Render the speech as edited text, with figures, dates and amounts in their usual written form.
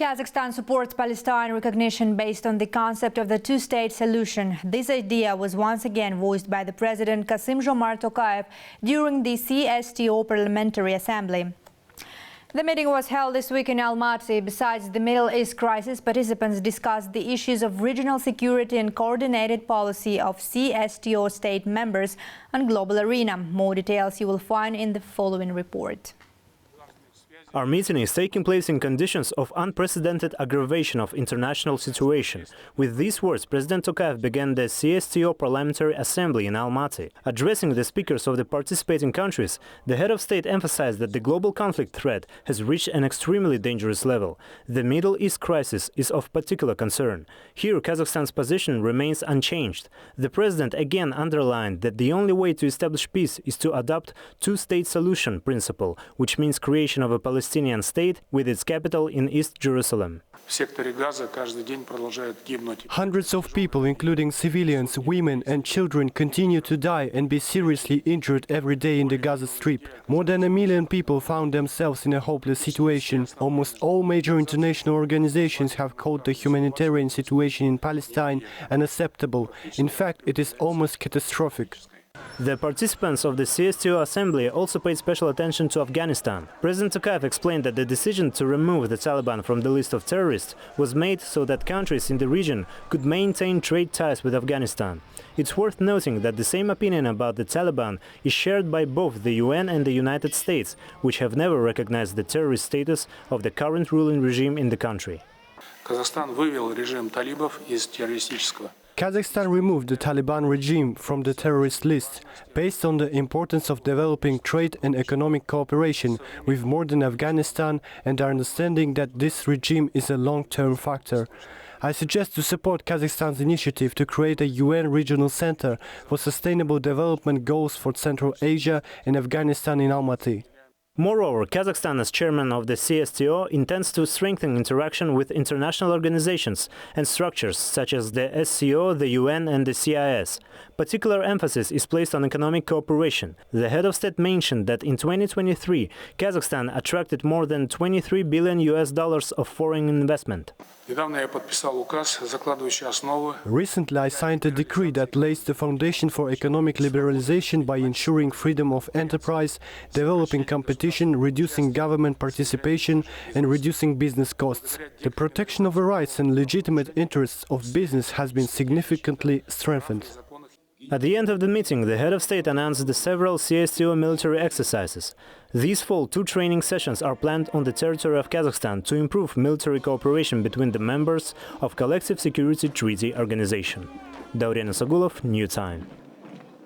Kazakhstan supports Palestine recognition based on the concept of the two-state solution. This idea was once again voiced by the President Kassym-Jomart Tokayev during the CSTO Parliamentary Assembly. The meeting was held this week in Almaty. Besides the Middle East crisis, participants discussed the issues of regional security and coordinated policy of CSTO state members on global arena. More details you will find in the following report. Our meeting is taking place in conditions of unprecedented aggravation of international situation. With these words, President Tokayev began the CSTO Parliamentary Assembly in Almaty. Addressing the speakers of the participating countries, the head of state emphasized that the global conflict threat has reached an extremely dangerous level. The Middle East crisis is of particular concern. Here, Kazakhstan's position remains unchanged. The president again underlined that the only way to establish peace is to adopt two-state solution principle, which means creation of a Palestinian state with its capital in East Jerusalem. Hundreds of people, including civilians, women and children, continue to die and be seriously injured every day in the Gaza Strip. More than 1 million people found themselves in a hopeless situation. Almost all major international organizations have called the humanitarian situation in Palestine unacceptable. In fact, it is almost catastrophic. The participants of the CSTO Assembly also paid special attention to Afghanistan. President Tokayev explained that the decision to remove the Taliban from the list of terrorists was made so that countries in the region could maintain trade ties with Afghanistan. It's worth noting that the same opinion about the Taliban is shared by both the UN and the United States, which have never recognized the terrorist status of the current ruling regime in the country. Kazakhstan вывел режим талибов из террористического. Kazakhstan removed the Taliban regime from the terrorist list based on the importance of developing trade and economic cooperation with modern Afghanistan and our understanding that this regime is a long-term factor. I suggest to support Kazakhstan's initiative to create a UN regional center for sustainable development goals for Central Asia and Afghanistan in Almaty. Moreover, Kazakhstan, as chairman of the CSTO, intends to strengthen interaction with international organizations and structures such as the SCO, the UN and the CIS. Particular emphasis is placed on economic cooperation. The head of state mentioned that in 2023, Kazakhstan attracted more than $23 billion of foreign investment. Recently, I signed a decree that lays the foundation for economic liberalization by ensuring freedom of enterprise, developing competition, reducing government participation and reducing business costs. The protection of the rights and legitimate interests of business has been significantly strengthened. At the end of the meeting, the head of state announced the several CSTO military exercises. These fall 2 training sessions are planned on the territory of Kazakhstan to improve military cooperation between the members of Collective Security Treaty Organization. Daurian Sagulov, New Time.